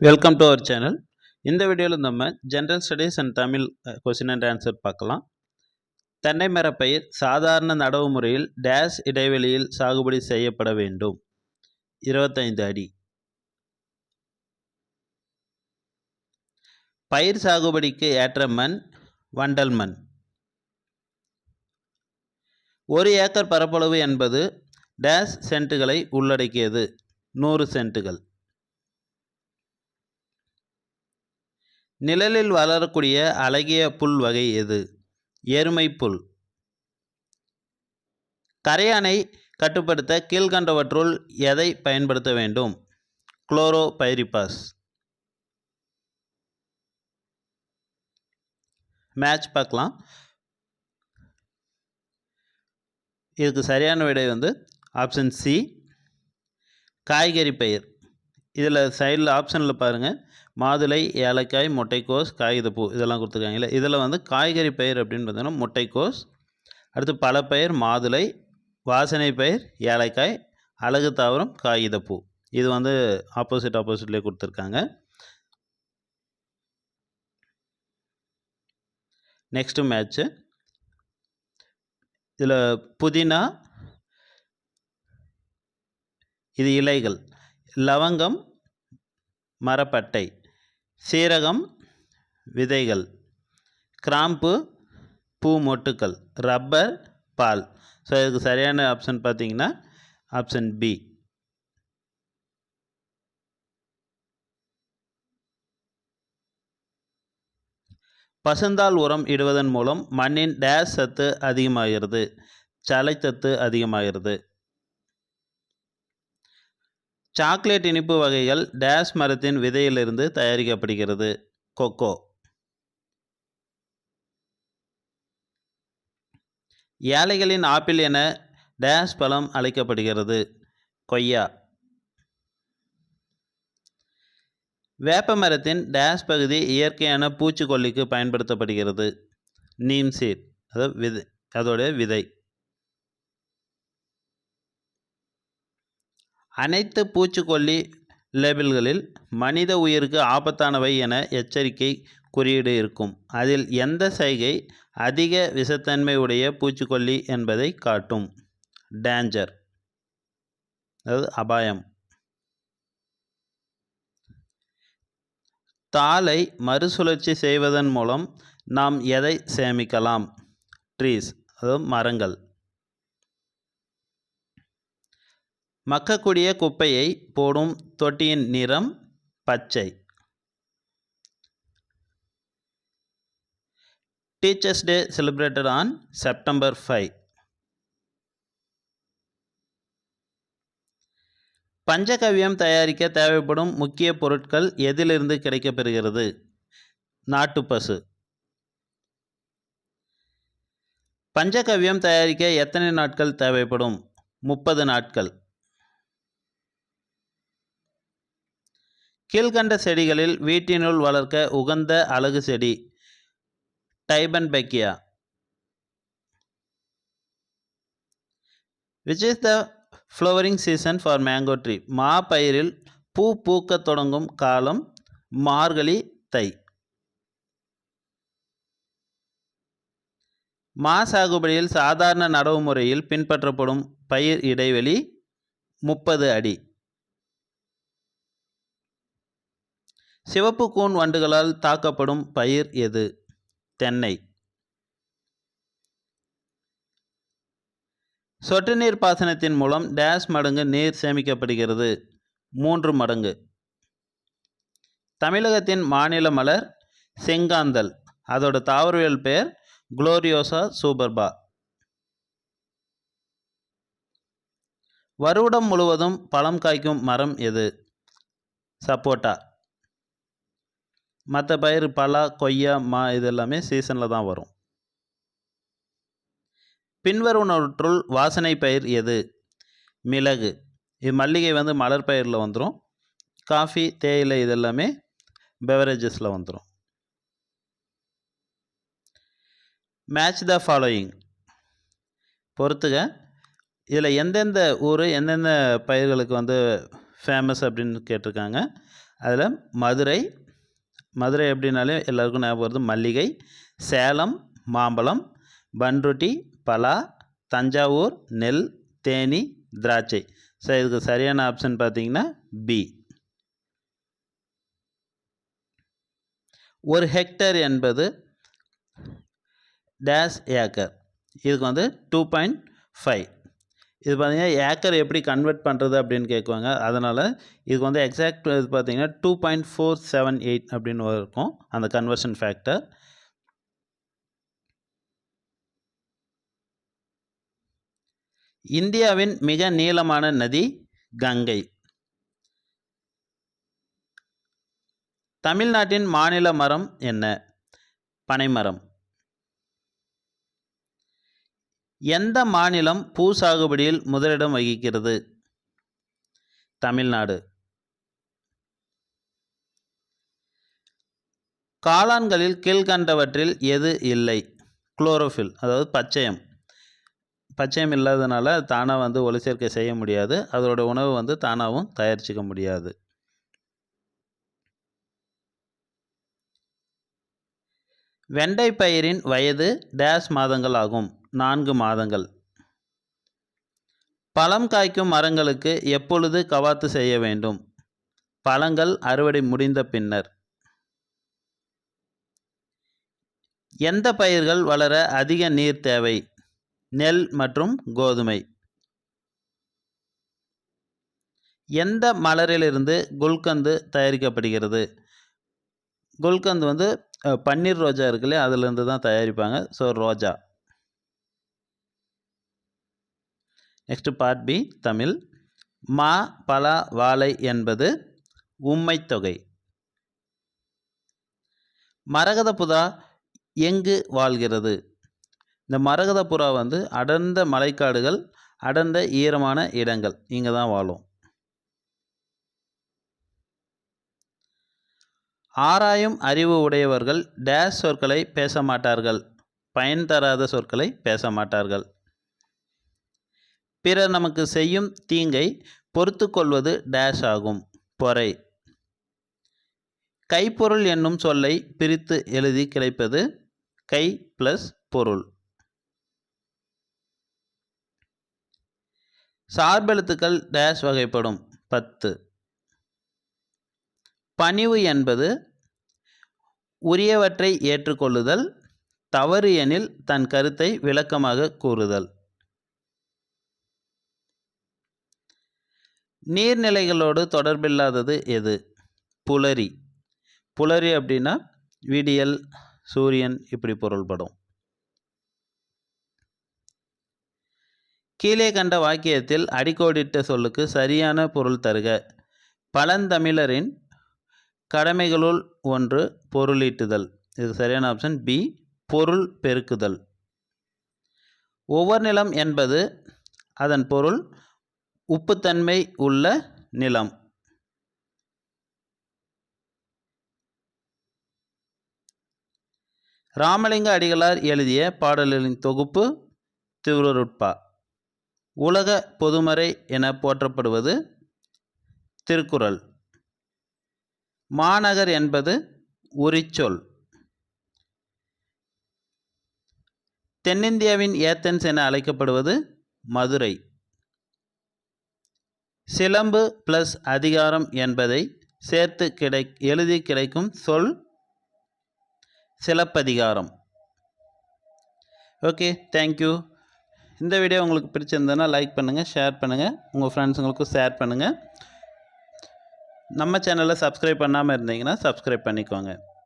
Welcome to our channel. இந்த வீடியோவில் நம்ம general studies and Tamil question and answer பார்க்கலாம். தென்னை மரப்பயிர் சாதாரண நடவு முறையில் டேஷ் இடைவெளியில் சாகுபடி செய்யப்பட வேண்டும். 25 அடி. பயிர் சாகுபடிக்கு ஏற்ற மண் வண்டல் மண். 1 ஏக்கர் பரப்பளவு என்பது டேஷ் சென்ட்டுகளை உள்ளடக்கியது. 100 சென்ட்டுகள். நிழலில் வளரக்கூடிய அழகிய புல் வகை எது? எருமை புல். கரையானை கட்டுப்படுத்த கீழ்கண்டவற்றுள் எதை பயன்படுத்த வேண்டும்? குளோரோபைரிபாஸ். மேட்ச் பார்க்கலாம். இதுக்கு சரியான விடை ஆப்ஷன் சி, காய்கறி பயிர். இதில் சைடில் ஆப்ஷனில் பாருங்கள், மாதுளை, ஏலக்காய், முட்டைக்கோஸ், காகிதப்பூ இதெல்லாம் கொடுத்துருக்காங்கல்ல. இதில் காய்கறி பயிர் அப்படின்னு பார்த்தீங்கன்னா முட்டைக்கோஸ், அடுத்து பழப்பயிர் மாதுளை, வாசனை பயிர் ஏலக்காய், அழகு தாவரம் காகிதப்பூ. இது ஆப்போசிட்லேயே கொடுத்துருக்காங்க. Next match. இதில் புதினா, இது இலைகள். லவங்கம் மரப்பட்டை, சீரகம் விதைகள், கிராம்பு பூ மொட்டுக்கள், ரப்பர் பால். ஸோ இதுக்கு சரியான ஆப்ஷன் பார்த்தீங்கன்னா ஆப்ஷன் பி. பசுந்தாள் உரம் இடுவதன் மூலம் மண்ணின் டேஷ் சத்து அதிகமாகிறது. சலைச்சத்து அதிகமாகிறது. சாக்லேட் இனிப்பு வகைகள் டேஷ் மரத்தின் விதையிலிருந்து தயாரிக்கப்படுகிறது. கொக்கோ. ஏழைகளின் ஆப்பிள் என டேஷ் பழம் அழைக்கப்படுகிறது. கொய்யா. வேப்ப மரத்தின் டேஷ் பகுதி இயற்கையான பூச்சிக்கொல்லிக்கு பயன்படுத்தப்படுகிறது. நீம் சீட், அதோட விதை. அனைத்து பூச்சிக்கொல்லி லேபிள்களில் மனித உயிருக்கு ஆபத்தானவை என எச்சரிக்கை குறியீடு இருக்கும். அதில் எந்த சைகை அதிக விஷத்தன்மை உடைய பூச்சிக்கொல்லி என்பதை காட்டும்? டேஞ்சர், அபாயம். தாளை மறுசுழற்சி செய்வதன் மூலம் நாம் எதை சேமிக்கலாம்? ட்ரீஸ், மரங்கள். மக்கக்கூடிய குப்பையை போடும் தொட்டியின் நிறம் பச்சை. Teachers day celebrated on September 5. பஞ்சகவ்யம் தயாரிக்க தேவைப்படும் முக்கிய பொருட்கள் எதிலிருந்து கிடைக்கப்பெறுகிறது? நாட்டுப்பசு. பஞ்சகவ்யம் தயாரிக்க எத்தனை நாட்கள் தேவைப்படும்? 30 நாட்கள். கீழ்கண்ட செடிகளில் வீட்டினுள் வளர்க்க உகந்த அழகு செடி? டைபன்பெக்கியா. Which is the flowering season for mango tree? மா பயிரில் பூ பூக்க தொடங்கும் காலம் மார்கழி தை. மா சாகுபடியில் சாதாரண நடவு முறையில் பின்பற்றப்படும் பயிர் இடைவெளி 30 அடி. சிவப்பு கூன் வண்டுகளால் தாக்கப்படும் பயிர் எது? தென்னை. சொட்டு நீர் பாசனத்தின் மூலம் டேஷ் மடங்கு நீர் சேமிக்கப்படுகிறது? 3 மடங்கு. தமிழகத்தின் மாநில மலர் செங்காந்தல். அதோட தாவரவியல் பெயர் குளோரியோசா சூப்பர்பா. வருடம் முழுவதும் பழம் காய்க்கும் மரம் எது? சப்போட்டா. மற்ற பயிர் பலா, கொய்யா, மா இதெல்லாமே சீசனில் தான் வரும். பின்வருவனவற்றுள் வாசனை பயிர் எது? மிளகு. இது மல்லிகை மலர் பயிரில் வந்துடும். காஃபி, தேயிலை இதெல்லாமே பெவரேஜஸில் வந்துடும். Match the following. பொறுத்துக. இதில் எந்தெந்த ஊர் எந்தெந்த பயிர்களுக்கு ஃபேமஸ் அப்படின்னு கேட்டிருக்காங்க. அதில் மதுரை அப்படின்னாலே எல்லாருக்கும் ஞாபகம் வருது மல்லிகை, சேலம் மாம்பழம், பண்ருட்டி பலா, தஞ்சாவூர் நெல், தேனி திராட்சை. ஸோ இதுக்கு சரியான ஆப்ஷன் பார்த்தீங்கன்னா பி. ஒரு ஹெக்டேர் என்பது டேஷ் ஏக்கர். இதுக்கு வந்து 2.5. இது பார்த்தீங்கன்னா ஏக்கர் எப்படி கன்வெர்ட் பண்ணுறது அப்படின்னு கேட்குவாங்க. அதனால் இதுக்கு வந்து எக்ஸாக்ட் இது பார்த்தீங்கன்னா 2.478 அப்படின்னு இருக்கும் அந்த கன்வர்ஷன் ஃபேக்டர். இந்தியாவின் மிக நீளமான நதி கங்கை. தமிழ்நாட்டின் மாநில மரம் என்ன? பனைமரம். எந்த மாநிலம் பூ சாகுபடியில் முதலிடம் வகிக்கிறது? தமிழ்நாடு. காளான்களில் கீழ்கண்டவற்றில் எது இல்லை? குளோரோஃபில், அதாவது பச்சையம் இல்லாதனால தானாக வந்து ஒளிச்சேர்க்கை செய்ய முடியாது. அதோட உணவு வந்து தானாகவும் தயாரிச்சிக்க முடியாது. வெண்டை பயிரின் வயது டேஷ் மாதங்கள் ஆகும்? 4 மாதங்கள். பழம் காய்க்கும் மரங்களுக்கு எப்பொழுது கவாத்து செய்ய வேண்டும்? பழங்கள் அறுவடை முடிந்த பின்னர். எந்த பயிர்கள் வளர அதிக நீர் தேவை? நெல் மற்றும் கோதுமை. எந்த மலரிலிருந்து குல்கந்து தயாரிக்கப்படுகிறது? குல்கந்து வந்து பன்னீர் ரோஜா இருக்குல்ல, அதிலிருந்து தான் தயாரிப்பாங்க. ஸோ ரோஜா. Next part B Tamil. மா, பலா, வாழை என்பது உம்மைத்தொகை. மரகத புறா எங்கு வாழ்கிறது? இந்த மரகத புறா வந்து அடர்ந்த மலைக்காடுகள், அடர்ந்த ஈரமான இடங்கள், இங்கே தான் வாழும். ஆராயும் அறிவு உடையவர்கள் டேஷ் சொற்களை பேச மாட்டார்கள்? பயன் தராத சொற்களை பேச மாட்டார்கள். பிறர் நமக்கு செய்யும் தீங்கை பொறுத்து கொள்வது டேஷ் ஆகும்? பொறை. கைப்பொருள் என்னும் சொல்லை பிரித்து எழுதி கிடைப்பது கை பிளஸ் பொருள். சார்பெழுத்துக்கள் டேஷ் வகைப்படும்? 10. பணிவு என்பது உரியவற்றை ஏற்றுக்கொள்ளுதல், தவறு எனில் தன் கருத்தை விளக்கமாக கூறுதல். நீர்நிலைகளோடு தொடர்பில்லாதது எது? புலரி. புலரி அப்படின்னா விடியல், சூரியன் இப்படி பொருள்படும். கீழே கண்ட வாக்கியத்தில் அடிக்கோடிட்ட சொல்லுக்கு சரியான பொருள் தருக. பழந்தமிழரின் கடமைகளுள் ஒன்று பொருளீட்டுதல். இது சரியான ஆப்ஷன் பி, பொருள் பெருக்குதல். ஒவ்வொரு நிலம் என்பது அதன் பொருள் உப்புத்தன்மை உள்ள நிலம். ராமலிங்க அடிகளார் எழுதிய பாடல்களின் தொகுப்பு திருவருட்பா. உலக பொதுமறை என போற்றப்படுவது திருக்குறள். மாநகர் என்பது உரிச்சொல். தென்னிந்தியாவின் ஏத்தன்ஸ் என அழைக்கப்படுவது மதுரை. சிலம்பு பிளஸ் அதிகாரம் என்பதை சேர்த்து எழுதி கிடைக்கும் சொல் சிலப்பதிகாரம். Okay, thank you. இந்த வீடியோ உங்களுக்கு பிடிச்சிருந்ததுன்னா லைக் பண்ணுங்கள், ஷேர் பண்ணுங்கள், உங்கள் ஃப்ரெண்ட்ஸுங்களுக்கும் ஷேர் பண்ணுங்கள். நம்ம சேனலை சப்ஸ்கிரைப் பண்ணாமல் இருந்தீங்கன்னா சப்ஸ்கிரைப் பண்ணிக்கோங்க.